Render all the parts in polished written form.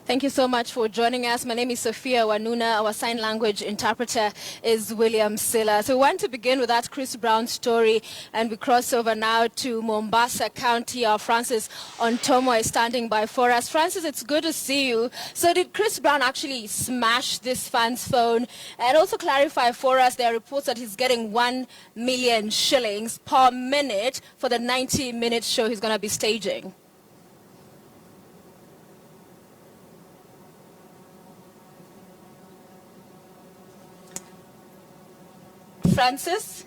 Thank you so much for joining us. My name is Sofia Wanuna. Our sign language interpreter is William Silla. So we want to begin with that Chris Brown story, and we cross over now to Mombasa County. Our Francis Ontomo is standing by for us. Francis, it's good to see you. So did Chris Brown actually smash this fan's phone? And also clarify for us, there are reports that he's getting 1 million shillings per minute for the 90-minute show he's going to be staging. Francis?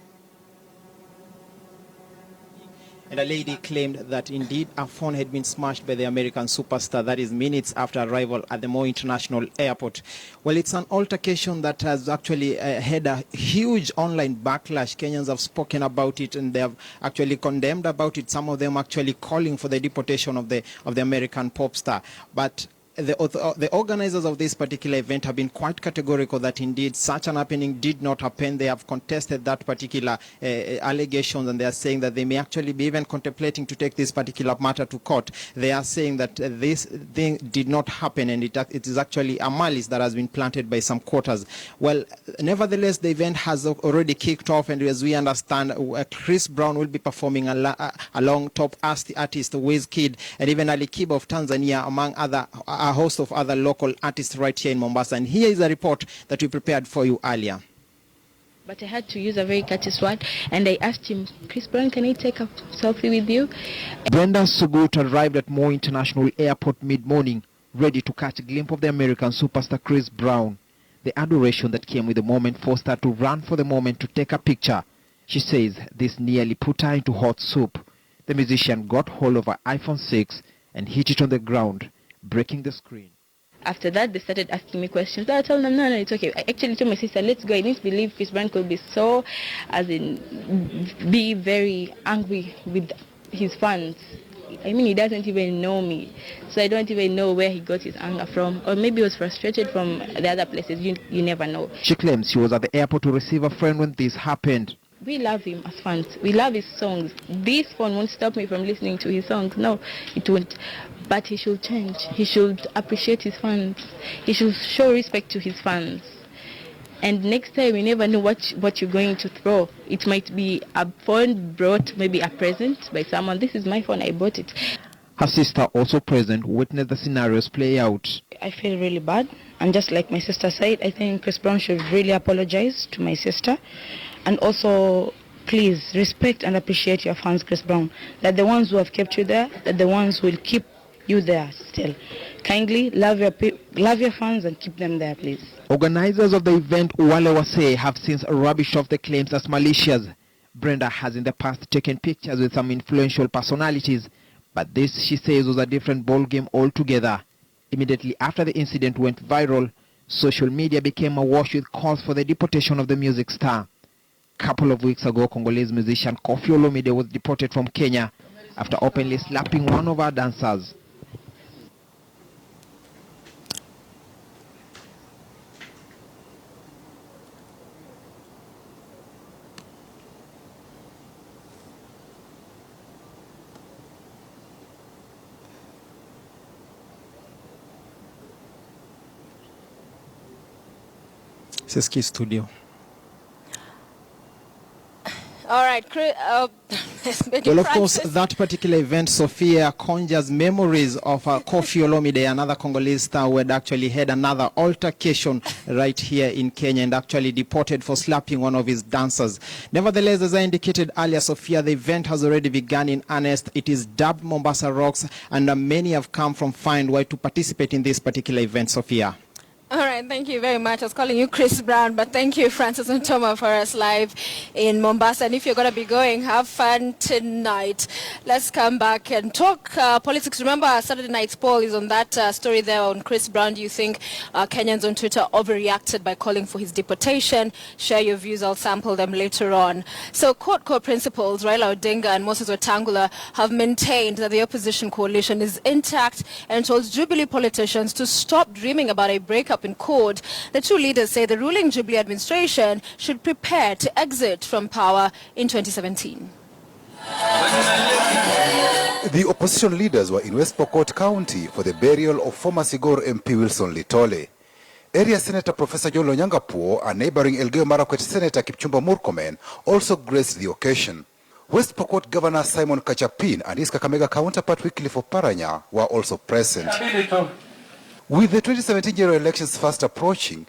And a lady claimed that indeed a phone had been smashed by the American superstar. That is minutes after arrival at the Moi International Airport. Well, it's an altercation that has actually had a huge online backlash. Kenyans have spoken about it and they have actually condemned about it. Some of them actually calling for the deportation of the American pop star. But the organizers of this particular event have been quite categorical that indeed such an happening did not happen. They have contested that particular allegations, and they are saying that they may actually be even contemplating to take this particular matter to court. They are saying that this thing did not happen, and it is actually a malice that has been planted by some quarters. Well, nevertheless, the event has already kicked off, and as we understand, Chris Brown will be performing along top artist Wizkid and even Ali Kiba of Tanzania, among other a host of other local artists right here in Mombasa. And here is a report that we prepared for you earlier. But I had to use a very courteous word, and I asked him, Chris Brown, can I take a selfie with you? Brenda Sugut arrived at Moi International Airport mid-morning, ready to catch a glimpse of the American superstar Chris Brown. The adoration that came with the moment forced her to run for the moment to take a picture. She says this nearly put her into hot soup. The musician got hold of her iPhone 6 and hit it on the ground, breaking the screen. After that, they started asking me questions. I told them, no, it's okay. I actually told my sister, let's go. I didn't believe Chris Brown could be so, be very angry with his fans. I mean, he doesn't even know me. So I don't even know where he got his anger from. Or maybe he was frustrated from the other places. You never know. She claims she was at the airport to receive a friend when this happened. We love him as fans. We love his songs. This phone won't stop me from listening to his songs. No, it won't. But he should change. He should appreciate his fans. He should show respect to his fans. And next time, you never know what you're going to throw. It might be a phone brought, maybe a present by someone. This is my phone, I bought it. Her sister, also present, witnessed the scenarios play out. I feel really bad. And just like my sister said, I think Chris Brown should really apologize to my sister. And also, please respect and appreciate your fans, Chris Brown. That the ones who have kept you there, that the ones who will keep you there still. Kindly love your fans and keep them there, please. Organizers of the event, Wale Wase, have since rubbished off the claims as malicious. Brenda has in the past taken pictures with some influential personalities, but this, she says, was a different ballgame altogether. Immediately after the incident went viral, social media became awash with calls for the deportation of the music star. Couple of weeks ago, Congolese musician Kofi Olomide was deported from Kenya after openly slapping one of our dancers. Seski Studio. All right, well, of course, that particular event, Sophia, conjures memories of Kofi Olomide, another Congolese star who had actually had another altercation right here in Kenya and actually deported for slapping one of his dancers. Nevertheless, as I indicated earlier, Sophia, the event has already begun in earnest. It is dubbed Mombasa Rocks, and many have come from far and wide to participate in this particular event, Sophia. All right, thank you very much. I was calling you Chris Brown, but thank you, Francis Ontomo, for us live in Mombasa. And if you're going to be going, have fun tonight. Let's come back and talk politics. Remember, Saturday night's poll is on that story there on Chris Brown. Do you think Kenyans on Twitter overreacted by calling for his deportation? Share your views. I'll sample them later on. So court principals, Raila Odinga and Moses Wetangula, have maintained that the opposition coalition is intact and told Jubilee politicians to stop dreaming about a breakup in court. The two leaders say the ruling Jubilee administration should prepare to exit from power in 2017. The opposition leaders were in West Pokot County for the burial of former Sigor MP Wilson Litole. Area Senator Professor John Lonyangapuo and neighboring Elgeyo Marakwet Senator Kipchumba Murkomen also graced the occasion. West Pokot Governor Simon Kachapin and his Kakamega counterpart Wycliffe Oparanya were also present. With the 2017 general elections fast approaching,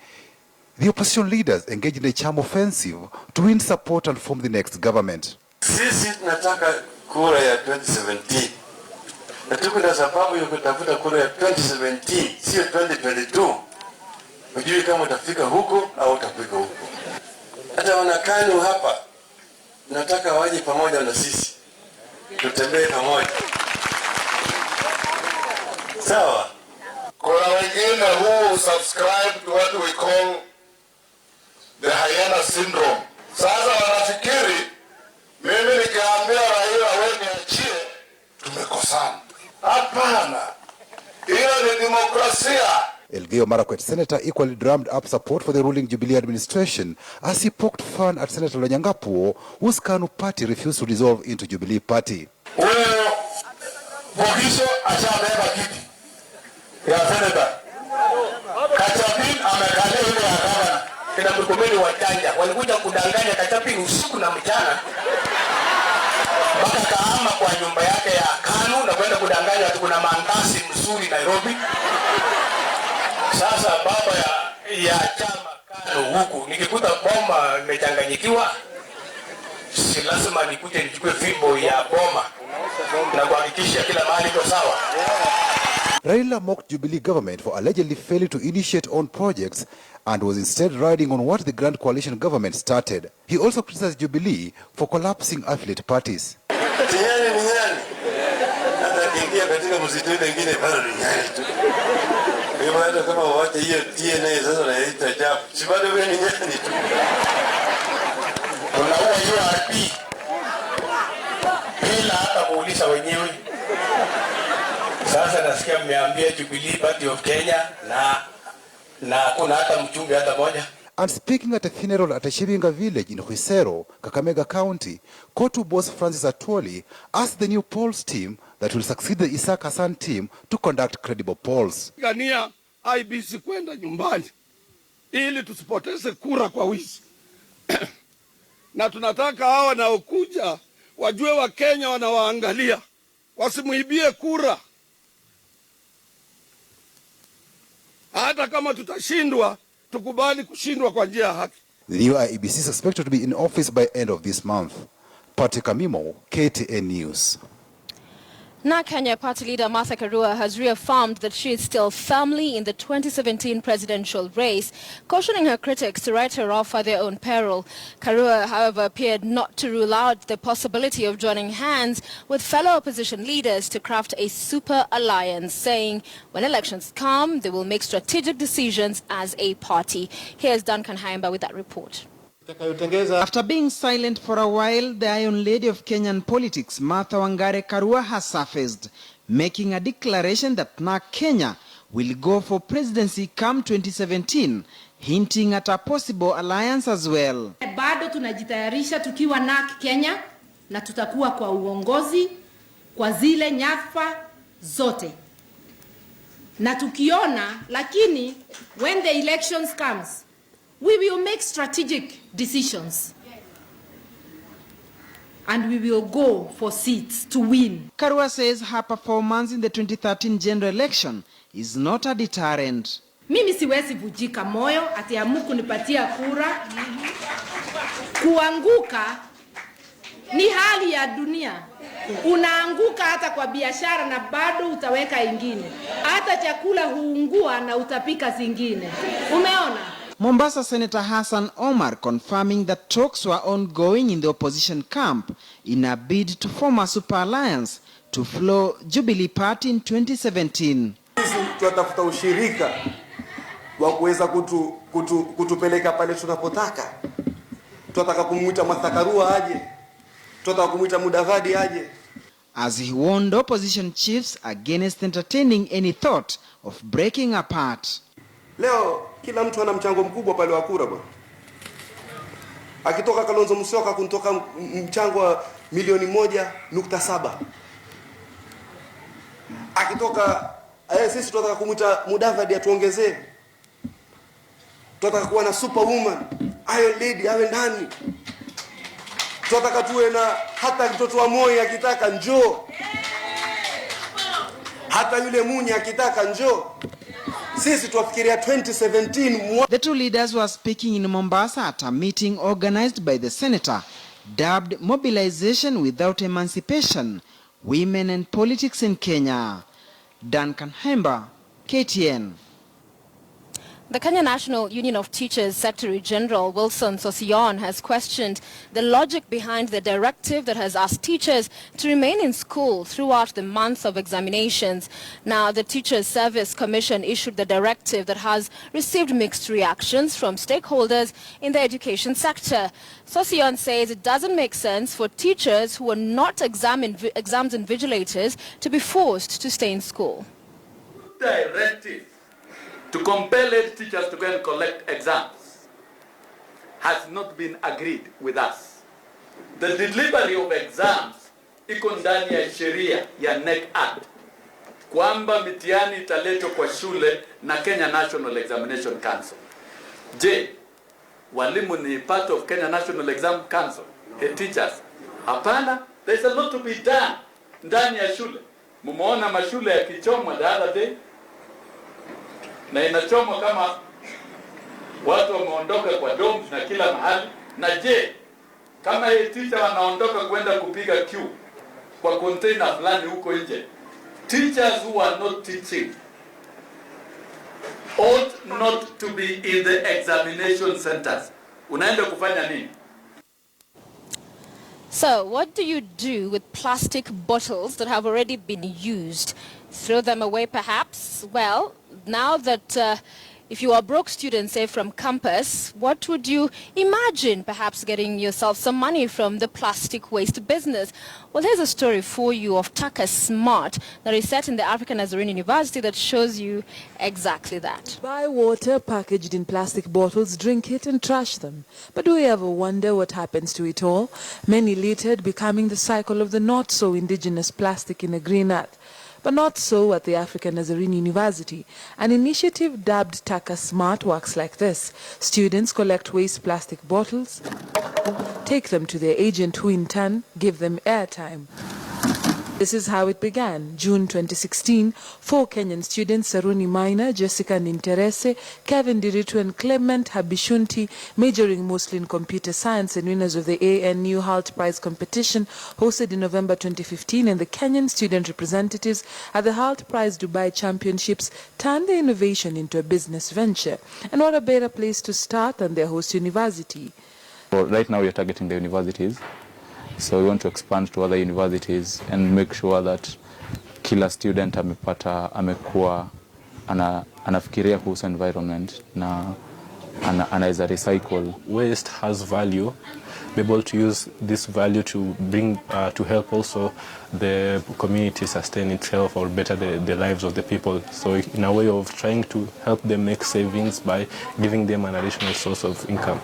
the opposition leaders engaged in a charm offensive to win support and form the next government. Sisi tunataka kura ya 2017. Na tuko na sababu ya kutafuta kura ya 2017, sio 2022. Hujui kama utafika huko au utafika huko. Hata wanakanu hapa nataka waje pamoja na sisi. Tutembee pamoja. Sawa? Kuna wengine who subscribe to what we call the hyena syndrome. Sasa wanafikiri mimi nikiambia raia wewe niachie tumekosana. Hapana. Hiyo ni demokrasia. Elgeyo Marakwet Senator equally drummed up support for the ruling Jubilee administration as he poked fun at Senator Lonyangapuo, whose KANU party refused to dissolve into Jubilee party. Wewe Bogiso ashabeba kiti ya senator. Kachapin amekalia ile ya gavana. Kina Murkomen wachanja walikuja kudanganya Kachapin usiku na mchana. Mpaka kaama kwa nyumba yake ya KANU na kwenda kudanganya ati kuna mandasi mzuri Nairobi. Sasa baba ya chama KANU huku nikikuta bomba imechanganyikiwa, si lazima nikuje nichukue fimbo ya bomba na kuhakikisha kila mahali iko sawa. Raila mocked Jubilee government for allegedly failing to initiate own projects and was instead riding on what the Grand Coalition government started. He also criticized Jubilee for collapsing affiliate parties. Tiani ni nyani. Hata kiingia katika msitu wengine bado ni nyani tu. Hata kama wacha hiyo TNA sasa naita chapu. Si bado wewe ni nyani tu. Unaua URP. Bila hata kuuliza wenyewe. Sasa nasikia mmeambia Jubilee Party of Kenya na kuna hata mchunge hata moja. And speaking at a funeral at a Shibinga village in Huisero, Kakamega County, KOTU boss Francis Atwoli asked the new polls team that will succeed the Isaac Hassan team to conduct credible polls. Gania IBC kwenda nyumbani ili tusipoteze kura kwa wizi. Na tunataka hawa wanaokuja wajue wa Kenya wanawaangalia. Wasimuibie kura. Hata kama tutashindwa, tukubali kushindwa kwa njia ya haki. The new IEBC is expected to be in office by end of this month. Patrick Amimo, KTN News. Now, Kenya Party leader Martha Karua has reaffirmed that she is still firmly in the 2017 presidential race, cautioning her critics to write her off at their own peril. Karua, however, appeared not to rule out the possibility of joining hands with fellow opposition leaders to craft a super alliance, saying when elections come, they will make strategic decisions as a party. Here's Duncan Haimba with that report. After being silent for a while, the Iron Lady of Kenyan politics, Martha Wangare Karua, has surfaced, making a declaration that NARC Kenya will go for presidency come 2017, hinting at a possible alliance as well. Bado tunajitayarisha tukiwa NARC Kenya na tutakuwa kwa uongozi kwa zile nyadhifa zote. Na tukiona, lakini when the elections comes, we will make strategic decisions. And we will go for seats to win. Karua says her performance in the 2013 general election is not a deterrent. Mimi siwezi vujika moyo ati amuku nipatia kura. Kuanguka ni hali ya dunia. Unaanguka hata kwa biashara na bado utaweka ingine. Hata chakula huungua na utapika zingine. Umeona? Mombasa Senator Hassan Omar confirming that talks were ongoing in the opposition camp in a bid to form a super alliance to flow Jubilee Party in 2017. Tunatafuta ushirika wa kuweza kutupeleka pale tunapotaka. Tunataka kumuita Martha Karua aje. Tunataka kumuita Mudavadi aje. As he warned opposition chiefs against entertaining any thought of breaking apart. Leo kila mtu ana mchango mkubwa pale wa kura bwana. Akitoka Kalonzo Musyoka kuntoka mchango wa milioni 1.7. akitoka sisi tunataka kumuita Mudavadi atuongezee. Tunataka kuwa na superwoman, Iron Lady awe ndani. Tunataka tuwe na hata mtoto wa Moi akitaka njoo. Hata yule Munyi akitaka njoo. Sisi tuwafikiria 2017. The two leaders were speaking in Mombasa at a meeting organized by the senator dubbed Mobilization Without Emancipation, Women and Politics in Kenya. Duncan Hemba, KTN. The Kenya National Union of Teachers Secretary General Wilson Sossion has questioned the logic behind the directive that has asked teachers to remain in school throughout the month of examinations. Now, the Teachers Service Commission issued the directive that has received mixed reactions from stakeholders in the education sector. Sossion says it doesn't make sense for teachers who are not exams invigilators to be forced to stay in school. Directive to compel head teachers to go and collect exams has not been agreed with us. The delivery of exams iko ndani ya sheria ya NEC Act kwamba mitihani italetwa kwa shule na Kenya National Examination Council. Je, walimu ni part of Kenya National Exam Council? Head teachers? Hapana, there's a lot to be done ndani ya shule. Mumeona mashule ya kichomwa the other day, na inachomwa kama watu wameondoka kwa domes na kila mahali. Na je, kama teacher wanaondoka kwenda kupiga queue kwa container fulani huko nje, teachers who are not teaching ought not to be in the examination centers. Unaenda kufanya nini? So, what do you do with plastic bottles that have already been used? Throw them away perhaps? Well, now that if you are a broke student, say from campus, what would you imagine perhaps getting yourself some money from the plastic waste business? Well, there's a story for you of Taka Smart that is set in the African Nazarene University that shows you exactly that. Buy water packaged in plastic bottles, drink it and trash them. But do you ever wonder what happens to it all? Many littered, becoming the cycle of the not-so-indigenous plastic in a green earth. But not so at the African Nazarene University. An initiative dubbed Taka Smart works like this. Students collect waste plastic bottles, take them to their agent who in turn give them airtime. This is how it began. June 2016, 4 Kenyan students, Saruni Maina, Jessica Ninterese, Kevin Diritu and Clement Habishunti, majoring mostly in computer science and winners of the ANU HALT Prize competition hosted in November 2015, and the Kenyan student representatives at the HALT Prize Dubai Championships turned their innovation into a business venture. And what a better place to start than their host university. Well, right now we are targeting the universities. So we want to expand to other universities and make sure that kila student amekuwa anafikiria kuhusu environment na anaweza recycle. Waste has value. Be able to use this value to bring to help also the community sustain itself or better the lives of the people. So in a way of trying to help them make savings by giving them an additional source of income.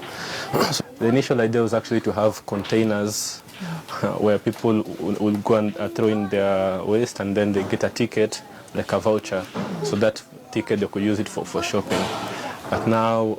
So the initial idea was actually to have containers where people will go and throw in their waste, and then they get a ticket, like a voucher, so that ticket they could use it for shopping. But now,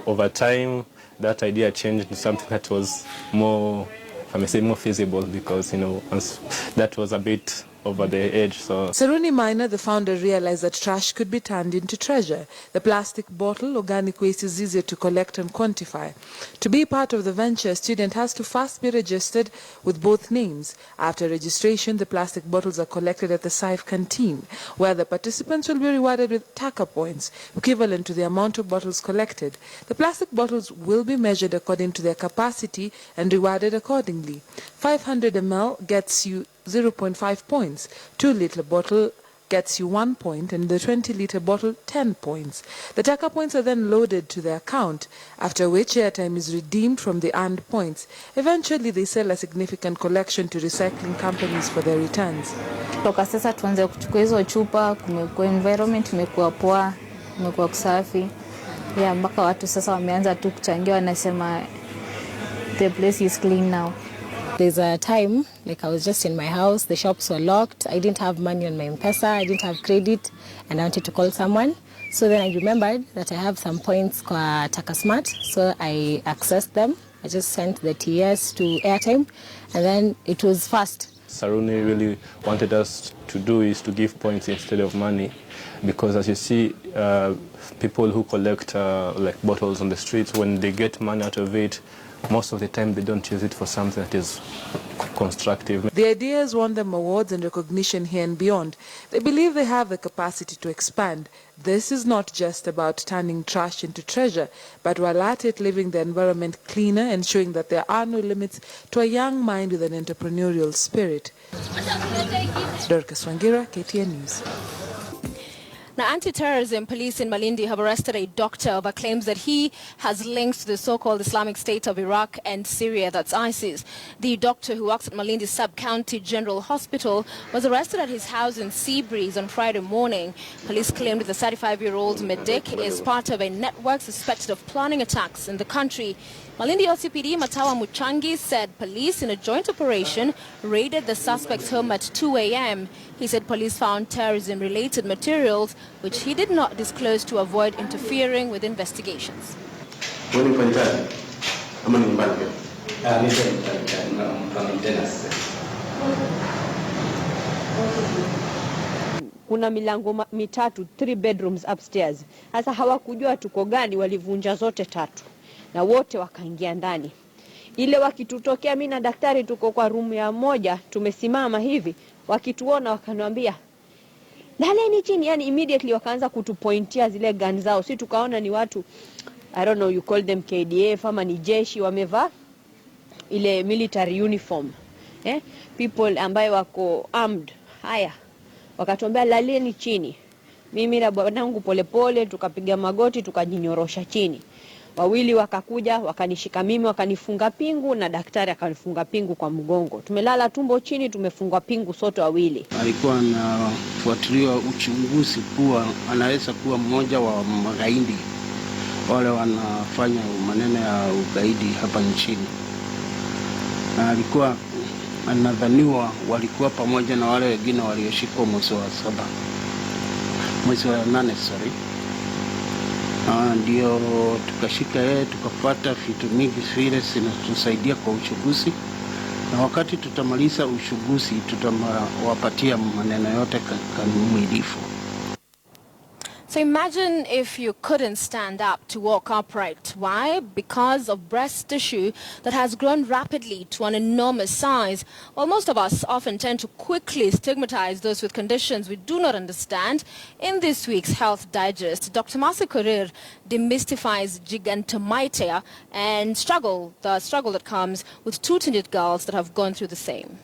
over time, that idea changed to something that was more, I may say, more feasible, because, you know, once that was a bit over the edge. So Saruni Maina, the founder, realized that trash could be turned into treasure. The plastic bottle, organic waste, is easier to collect and quantify. To be part of the venture, a student has to first be registered with both names. After registration, the plastic bottles are collected at the SAIF canteen, where the participants will be rewarded with Taka points, equivalent to the amount of bottles collected. The plastic bottles will be measured according to their capacity and rewarded accordingly. 500 ml gets you 0.5 points, 2-liter bottle gets you 1 point, and the 20-liter bottle 10 points. The Taka points are then loaded to the account, after which airtime is redeemed from the earned points. Eventually, they sell a significant collection to recycling companies for their returns. Toka sasa tuanze kuchukua hizo chupa, kumekuwa environment imekuwa poa, kumekuwa kusafi. Yeah, mpaka watu sasa wameanza tu kuchangia, wanasema the place is clean now. There's a time, like I was just in my house, the shops were locked, I didn't have money on my M-Pesa, I didn't have credit, and I wanted to call someone. So then I remembered that I have some points kwa Takasmart, so I accessed them. I just sent the TS to airtime, and then it was fast. Saruni really wanted us to do is to give points instead of money, because as you see, people who collect like bottles on the streets, when they get money out of it, most of the time they don't use it for something that is constructive. The ideas won them awards and recognition here and beyond. They believe they have the capacity to expand. This is not just about turning trash into treasure, but while at it, leaving the environment cleaner and showing that there are no limits to a young mind with an entrepreneurial spirit. Dorcas Wangira, KTN News. Now, anti-terrorism police in Malindi have arrested a doctor over claims that he has links to the so-called Islamic State of Iraq and Syria, that's ISIS. The doctor, who works at Malindi Sub-County General Hospital, was arrested at his house in Seabreeze on Friday morning. Police claimed the 35-year-old medic is part of a network suspected of planning attacks in the country. Malindi OCPD Matawa Muchangi said police in a joint operation raided the suspect's home at 2 a.m. He said police found terrorism-related materials, which he did not disclose to avoid interfering with investigations. Kuna milango mitatu, 3 bedrooms upstairs. Sasa hawakujua tuko gani, walivunja zote tatu. Na wote wakaingia ndani. Ile wakitutokea mimi na daktari tuko kwa room ya moja, tumesimama hivi, wakituona wakaniambia laleni chini, yani immediately wakaanza kutupointia zile gun zao. Sisi tukaona ni watu, I don't know, you call them KDF ama ni jeshi, wamevaa ile military uniform. People ambaye wako armed. Haya, wakatuambia laleni chini. Mimi na bwanangu polepole tukapiga magoti, tukajinyorosha chini. Wawili wakakuja, wakanishika mimi, wakanifunga pingu, na daktari akanifunga pingu kwa mgongo. Tumelala tumbo chini, tumefungwa pingu sote wawili. Alikuwa anafuatiliwa uchunguzi kuwa anaweza kuwa mmoja wa magaidi wale wanafanya maneno ya ugaidi hapa nchini. Na alikuwa anadhaniwa walikuwa pamoja na wale wengine walioshikwa mwezi wa 8, sorry. Ndio tukashika yeye, tukapata vitu mingi vile zinatusaidia kwa uchunguzi, na wakati tutamaliza uchunguzi tutawapatia maneno yote kamilifu. So imagine if you couldn't stand up to walk upright. Why? Because of breast tissue that has grown rapidly to an enormous size. Well, most of us often tend to quickly stigmatize those with conditions we do not understand. In this week's Health Digest, Dr. Masi Korir demystifies gigantomyia and the struggle that comes with 2 teenage girls that have gone through the same.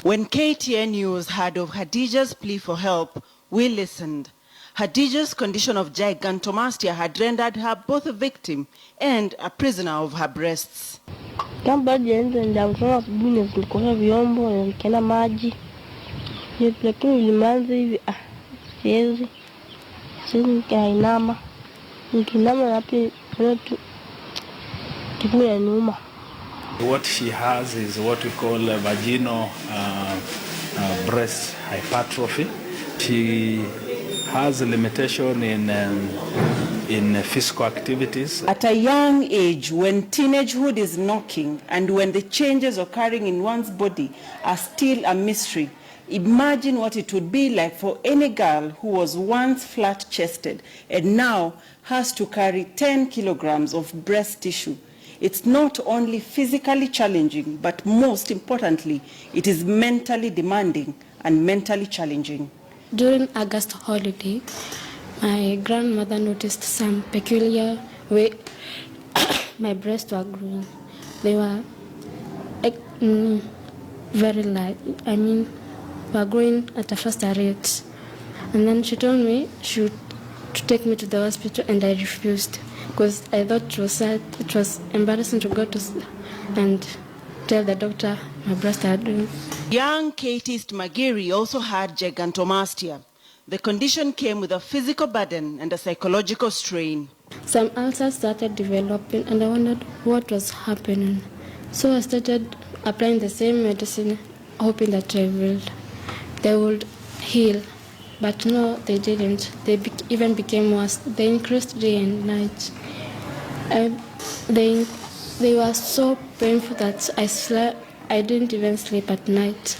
When KTN News heard of Khadija's plea for help, we listened. Khadija's condition of gigantomastia had rendered her both a victim and a prisoner of her breasts. Kama jienze ndio asubuhi nilikuwa vyombo nilikena maji. Lakini nilianza hivi siwezi nikainama. Nikinama hapo tu kitu ya nyuma. What she has is what we call vaginal breast hypertrophy. She has a limitation in physical activities. At a young age, when teenagehood is knocking and when the changes occurring in one's body are still a mystery, imagine what it would be like for any girl who was once flat-chested and now has to carry 10 kilograms of breast tissue. It's not only physically challenging, but most importantly, it is mentally demanding and mentally challenging. During August holiday, my grandmother noticed some peculiar way my breasts were growing. They were very light. Were growing at a faster rate. And then she told me to take me to the hospital, and I refused. Because I thought it was sad, it was embarrassing to go to and tell the doctor my breasts are doing. Young Katist Magiri also had gigantomastia. The condition came with a physical burden and a psychological strain. Some ulcers started developing and I wondered what was happening. So I started applying the same medicine, hoping that they would heal. But no, they didn't. They even became worse. They increased day and night. They were so painful that I didn't even sleep at night.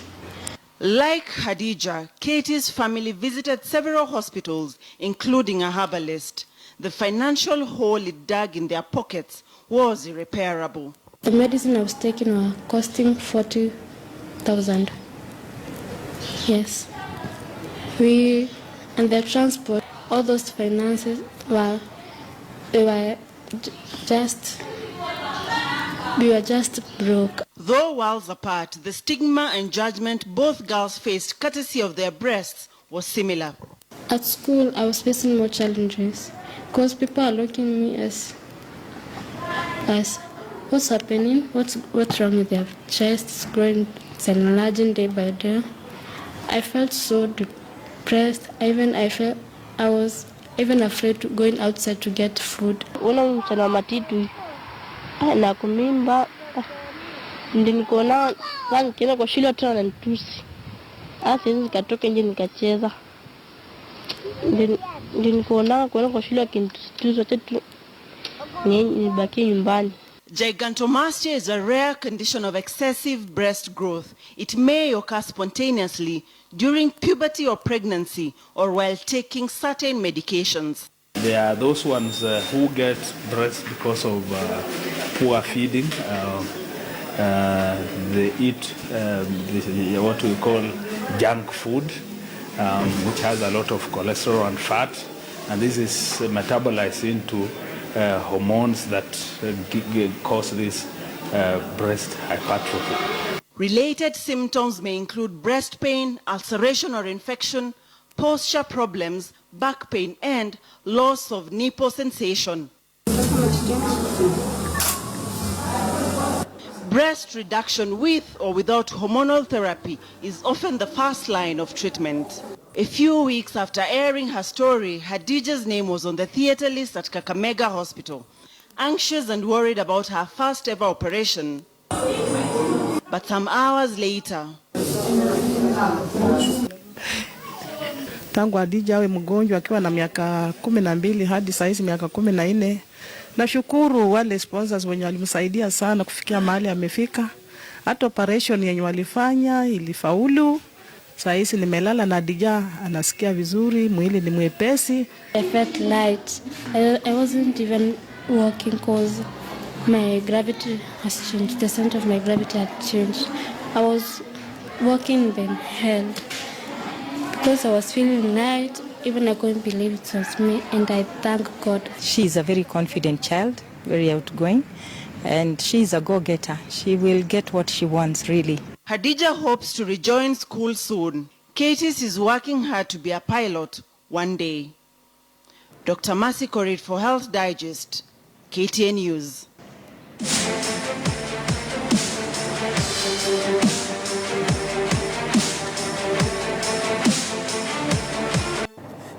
Like Khadija, Katie's family visited several hospitals, including a herbalist. The financial hole it dug in their pockets was irreparable. The medicine I was taking were costing 40,000. Yes. And the transport, all those finances we were just broke. Though worlds apart, the stigma and judgment both girls faced courtesy of their breasts was similar. At school, I was facing more challenges because people are looking at me as what's happening, what's wrong with their chest, it's growing, it's enlarging day by day. I felt so depressed. I was even afraid to going outside to get food. Na kumimba ndio nikaona nikienda kwa shule tena nanitusi. Sasa nikatoka nje nikacheza. Ndio nikaona kwa shule akinitusi tu nibaki nyumbani. Gigantomastia is a rare condition of excessive breast growth. It may occur spontaneously during puberty or pregnancy or while taking certain medications. There are those ones who get breast because of poor feeding. They eat what we call junk food, which has a lot of cholesterol and fat, and this is metabolized into hormones that cause this breast hypertrophy. Related symptoms may include breast pain, ulceration or infection, posture problems, back pain, and loss of nipple sensation. Breast reduction with or without hormonal therapy is often the first line of treatment. A few weeks after airing her story, Khadija's name was on the theatre list at Kakamega Hospital. Anxious and worried about her first ever operation. But some hours later, tangu Khadija awe mgonjwa akiwa na miaka 12 hadi saizi miaka 14. Nashukuru wale sponsors wenye walimsaidia sana kufikia mahali amefika. Hata operation yenye walifanya ilifaulu. Saizi nimelala na Khadija anasikia vizuri, mwili ni mwepesi. I felt light. I wasn't even walking because my gravity has changed. The center of my gravity had changed. I was walking then held. Because I was feeling light, even I couldn't believe it was me, and I thank God. She's a very confident child, very outgoing, and she's a go-getter. She will get what she wants, really. Khadija hopes to rejoin school soon. Katis is working hard to be a pilot one day. Dr. Mercy Korit for Health Digest, KTN News.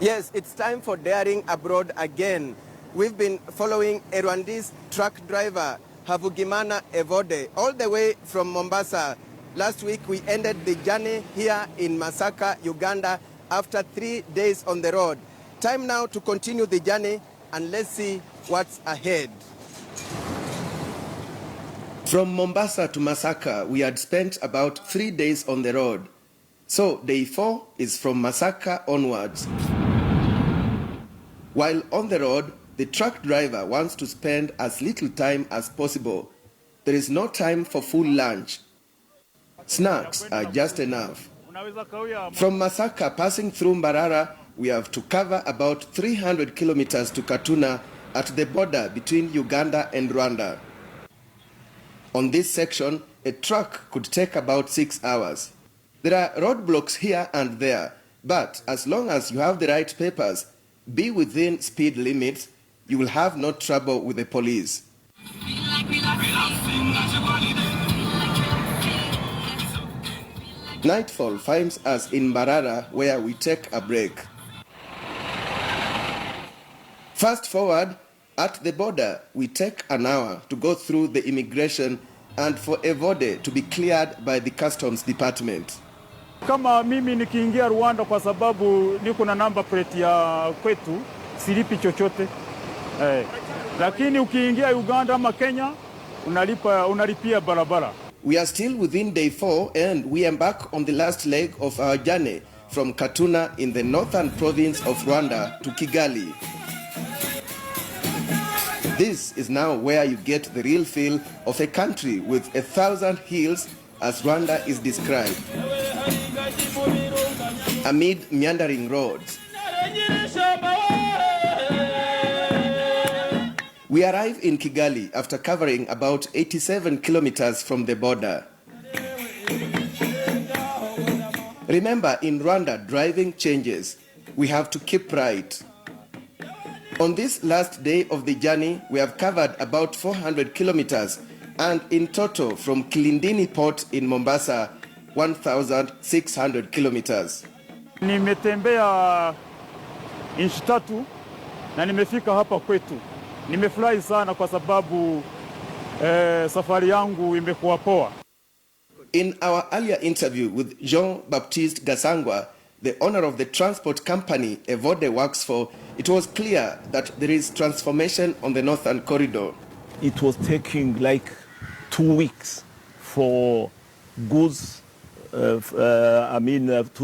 Yes, it's time for Daring Abroad again. We've been following a Rwandese truck driver, Havugimana Evode, all the way from Mombasa. Last week, we ended the journey here in Masaka, Uganda, after 3 days on the road. Time now to continue the journey, and let's see what's ahead. From Mombasa to Masaka, we had spent about 3 days on the road. So day 4 is from Masaka onwards. While on the road, the truck driver wants to spend as little time as possible. There is no time for full lunch. Snacks are just enough. From Masaka, passing through Mbarara, we have to cover about 300 kilometers to Katuna at the border between Uganda and Rwanda. On this section, a truck could take about 6 hours. There are roadblocks here and there, but as long as you have the right papers, be within speed limits, you will have no trouble with the police. Nightfall finds us in Mbarara, where we take a break. Fast forward, at the border, we take an hour to go through the immigration and for Evode to be cleared by the customs department. Kama mimi nikiingia Rwanda kwa sababu niko na number plate ya kwetu, silipi chochote. Lakini ukiingia Uganda ama Kenya, unalipia barabara. We are still within day 4 and we embark on the last leg of our journey from Katuna in the northern province of Rwanda to Kigali. This is now where you get the real feel of a country with 1,000 hills, as Rwanda is described. Amid meandering roads, we arrive in Kigali after covering about 87 kilometers from the border. Remember, in Rwanda, driving changes. We have to keep right. On this last day of the journey, we have covered about 400 kilometers, and in total from Kilindini port in Mombasa, 1,600 kilometers. Nimetembea inchi 3 na nimefika hapa kwetu. Nimefurahi sana kwa sababu safari yangu imekuwa poa. In our earlier interview with Jean-Baptiste Gasangwa, the owner of the transport company Evode works for, it was clear that there is transformation on the northern corridor. It was taking like 2 weeks for goods, to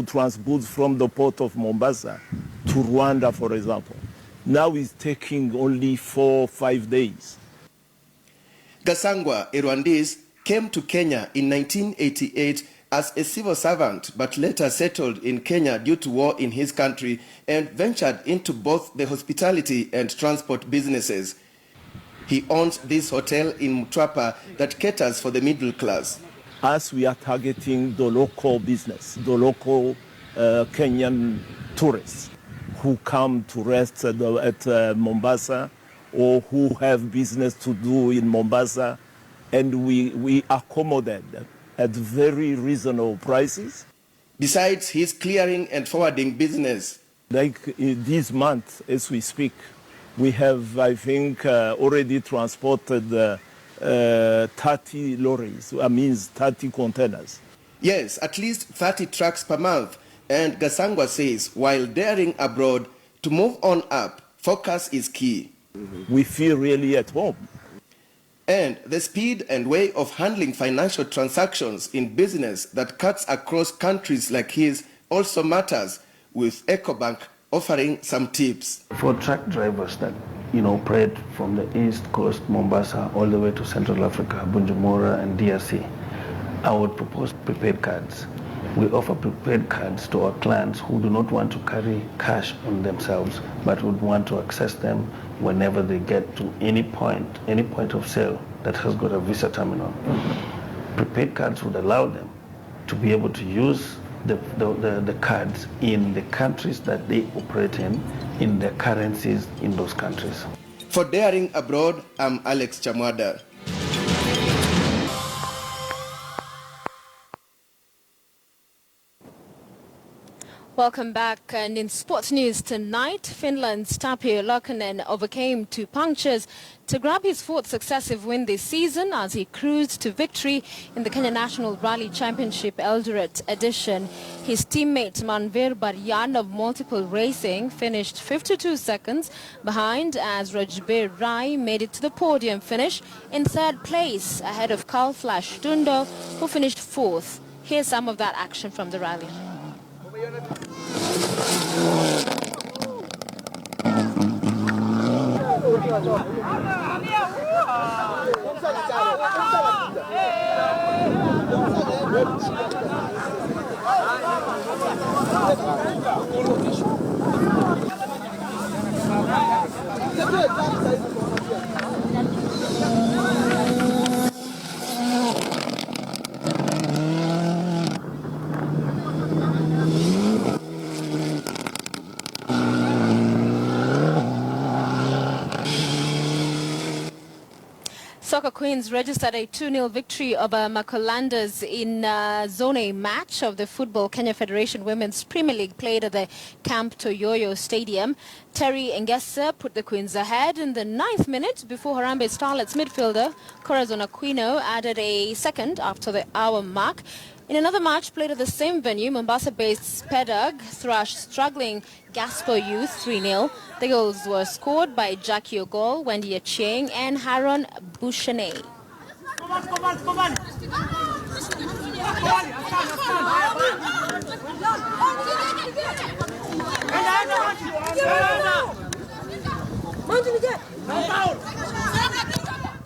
transport goods from the port of Mombasa to Rwanda, for example. Now it's taking only 4 or 5 days. Gasangwa, a Rwandese, came to Kenya in 1988 as a civil servant, but later settled in Kenya due to war in his country and ventured into both the hospitality and transport businesses. He owns this hotel in Mtwapa that caters for the middle class. As we are targeting the local business, the local Kenyan tourists who come to rest at Mombasa or who have business to do in Mombasa, and we accommodate them at very reasonable prices. Besides his clearing and forwarding business, like this month as we speak, we have, I think, already transported 30 lorries, means 30 containers. Yes, at least 30 trucks per month. And Gasangwa says, while daring abroad, to move on up, focus is key. We feel really at home. And the speed and way of handling financial transactions in business that cuts across countries like his also matters, with EcoBank offering some tips. For truck drivers that operate from the east coast, Mombasa, all the way to Central Africa, Bujumbura and DRC, I would propose prepaid cards. We offer prepaid cards to our clients who do not want to carry cash on themselves, but would want to access them whenever they get to any point of sale that has got a Visa terminal. Prepaid cards would allow them to be able to use the cards in the countries that they operate in the currencies in those countries. For Daring Abroad, I'm Alex Chamwada. Welcome back. And in sports news tonight, Finland's Tapio Lokkanen overcame 2 punctures to grab his 4th successive win this season as he cruised to victory in the Kenya National Rally Championship Eldoret edition. His teammate Manveer Baryan of Multiple Racing finished 52 seconds behind as Rajbir Rai made it to the podium finish in 3rd place ahead of Carl Flash Tundo, who finished 4th. Here's some of that action from the rally. Soccer Queens registered a 2-0 victory over Makolandas in Zone A match of the Football Kenya Federation Women's Premier League played at the Camp Toyoyo Stadium. Terry Ngesa put the Queens ahead in the 9th minute before Harambee Starlets midfielder Corazon Aquino added a second after the hour mark. In another match played at the same venue, Mombasa-based Spedag thrashed struggling Gaspar Youth 3-0. The goals were scored by Jackie Ogol, Wendy Achieng and Haron Bouchanet.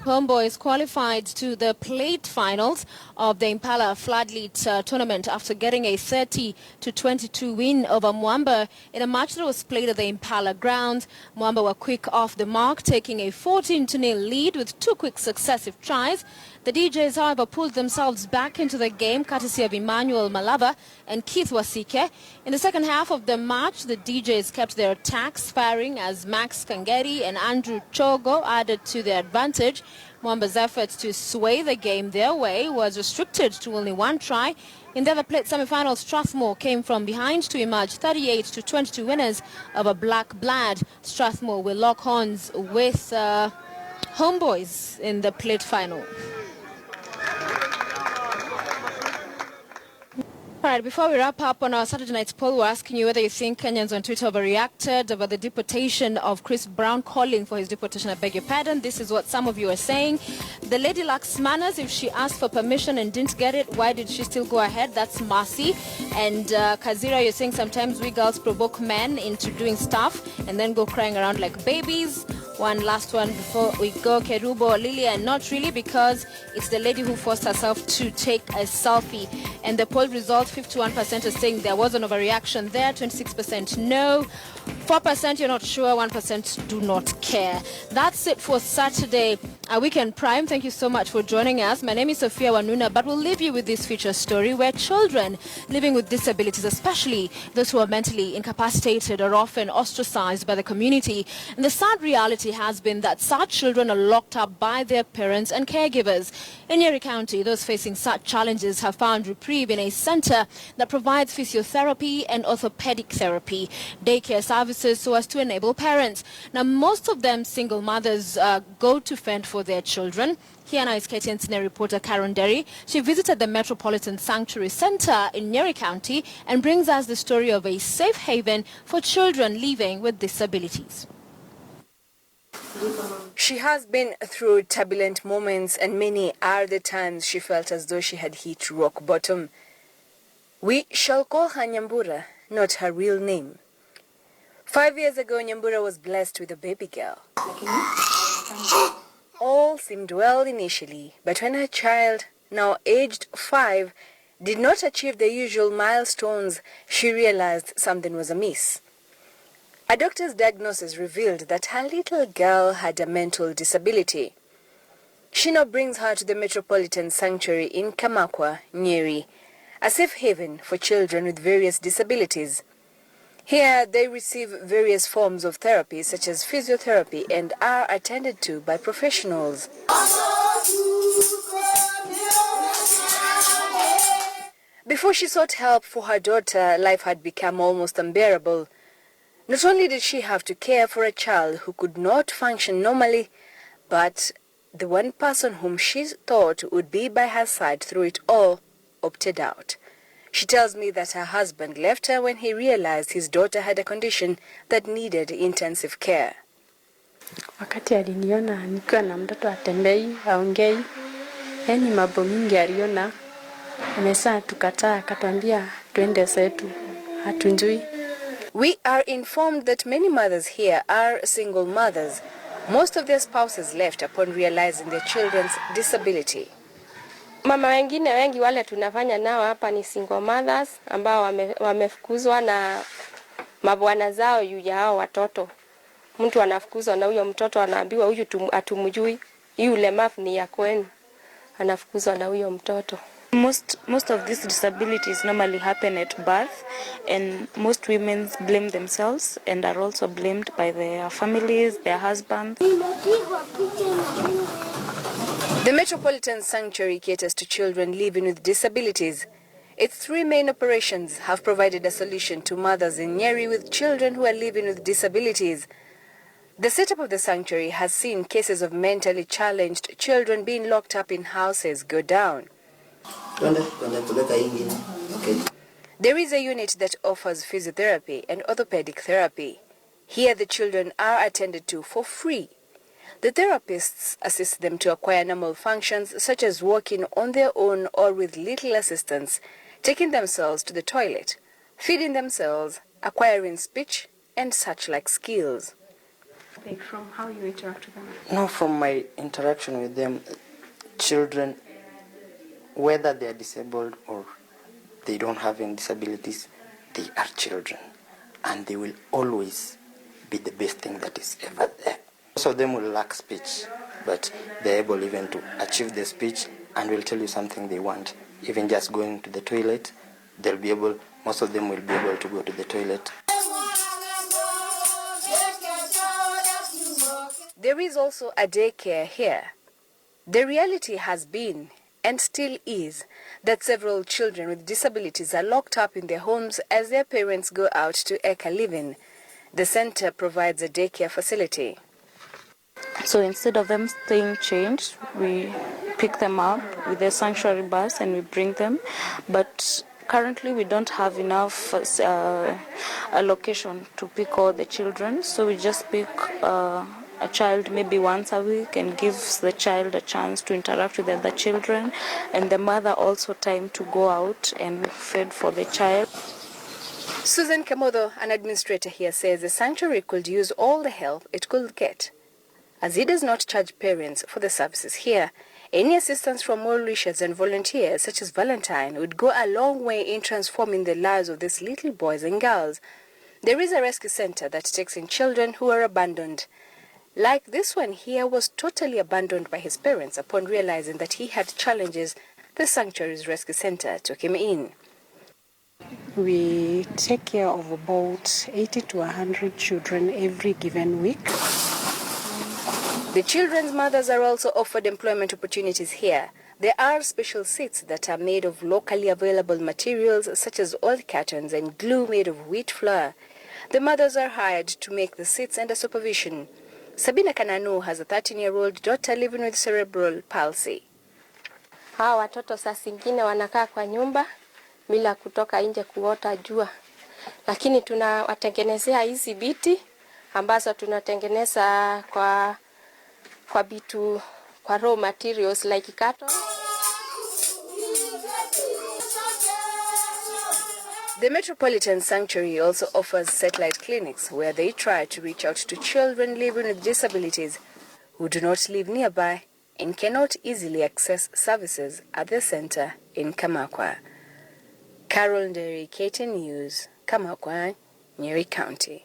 Homeboys qualified to the plate finals of the Impala Floodlit tournament after getting a 30-22 win over Mwamba in a match that was played at the Impala grounds. Mwamba were quick off the mark, taking a 14-0 lead with 2 quick successive tries. The DJs, however, pulled themselves back into the game courtesy of Emmanuel Malava and Keith Wasike. In the second half of the match, the DJs kept their attacks firing as Max Kangeri and Andrew Chogo added to their advantage. Mwamba's efforts to sway the game their way was restricted to only 1 try. In the other plate semi-final, Strathmore came from behind to emerge 38-22 winners of a Black Blood. Strathmore will lock horns with Homeboys in the plate final. All right, before we wrap up on our Saturday night's poll, we're asking you whether you think Kenyans on Twitter overreacted over the deportation of Chris Brown, calling for his deportation. I beg your pardon. This is what some of you are saying. The lady lacks manners. If she asked for permission and didn't get it, why did she still go ahead? That's mercy. And Kazira, you're saying sometimes we girls provoke men into doing stuff and then go crying around like babies. One last one before we go. Kerubo, Lilia, not really, because it's the lady who forced herself to take a selfie. And the poll result, 51% is saying there was an overreaction there, 26% no, 4% you're not sure, 1% do not care. That's it for Saturday Weekend Prime. Thank you so much for joining us. My name is Sofia Wanuna, but we'll leave you with this feature story where children living with disabilities, especially those who are mentally incapacitated, are often ostracized by the community. And the sad reality has been that such children are locked up by their parents and caregivers. In Nyeri County, those facing such challenges have found reprieve in a center that provides physiotherapy and orthopedic therapy, daycare services so as to enable parents. Now, most of them single mothers go to fend for their children. Here now is KTN senior reporter Karen Derry. She visited the Metropolitan Sanctuary Center in Nyeri County and brings us the story of a safe haven for children living with disabilities. She has been through turbulent moments, and many are the times she felt as though she had hit rock bottom. We shall call her Nyambura, not her real name. 5 years ago, Nyambura was blessed with a baby girl. All seemed well initially, but when her child, now aged 5, did not achieve the usual milestones, she realized something was amiss. A doctor's diagnosis revealed that her little girl had a mental disability. She now brings her to the Metropolitan Sanctuary in Kamakwa, Nyeri, a safe haven for children with various disabilities. Here, they receive various forms of therapy, such as physiotherapy, and are attended to by professionals. Before she sought help for her daughter, life had become almost unbearable. Not only did she have to care for a child who could not function normally, but the one person whom she thought would be by her side through it all opted out. She tells me that her husband left her when he realized his daughter had a condition that needed intensive care. Wakati aliniona nikiwa na mtoto atembei, haongei, yani mambo mingi aliona, amesa tukataa, akatuambia twende zetu, hatunjui. We are informed that many mothers here are single mothers. Most of their spouses left upon realizing their children's disability. Mama wengine wengi wale tunafanya nao hapa ni single mothers ambao wamefukuzwa na mabwana zao juu ya hao watoto. Mtu anafukuzwa na huyo mtoto anaambiwa huyu atumjui, hii ulemavu ni ya kwenu. Anafukuzwa na huyo mtoto. Most of these disabilities normally happen at birth, and most women blame themselves and are also blamed by their families, their husbands. The Metropolitan Sanctuary caters to children living with disabilities. Its 3 main operations have provided a solution to mothers in Nyeri with children who are living with disabilities. The setup of the sanctuary has seen cases of mentally challenged children being locked up in houses go down. Okay. There is a unit that offers physiotherapy and orthopedic therapy. Here the children are attended to for free. The therapists assist them to acquire normal functions such as walking on their own or with little assistance, taking themselves to the toilet, feeding themselves, acquiring speech and such like skills. From how you interact with them? No, from my interaction with them, children, whether they are disabled or they don't have any disabilities, they are children, and they will always be the best thing that is ever there. Most of them will lack speech, but they're able even to achieve the speech and will tell you something they want. Even just going to the toilet, most of them will be able to go to the toilet. There is also a daycare here. The reality has been, and still is, that several children with disabilities are locked up in their homes as their parents go out to eke a living. The center provides a daycare facility. So instead of them staying chained, we pick them up with a sanctuary bus and we bring them. But currently we don't have enough allocation to pick all the children, so we just pick a child maybe once a week and gives the child a chance to interact with the other children, and the mother also time to go out and feed for the child. Susan Kamodo, an administrator here, says the sanctuary could use all the help it could get, as it does not charge parents for the services here. Any assistance from well-wishers and volunteers such as Valentine would go a long way in transforming the lives of these little boys and girls. There is a rescue center that takes in children who are abandoned. Like this one here was totally abandoned by his parents upon realizing that he had challenges. The sanctuary's rescue center took him in. We take care of about 80 to 100 children every given week. The children's mothers are also offered employment opportunities here. There are special seats that are made of locally available materials such as old cartons and glue made of wheat flour. The mothers are hired to make the seats under supervision. Sabina Kananu has a 13-year-old daughter living with cerebral palsy. Hawa watoto saa zingine wanakaa kwa nyumba bila kutoka nje kuota jua. Lakini tunawatengenezea hizi biti ambazo tunatengeneza kwa bitu, kwa raw materials like cotton. The Metropolitan Sanctuary also offers satellite clinics where they try to reach out to children living with disabilities who do not live nearby and cannot easily access services at the center in Kamakwa. Carol Nderi, KTN News, Kamakwa, Nyeri County.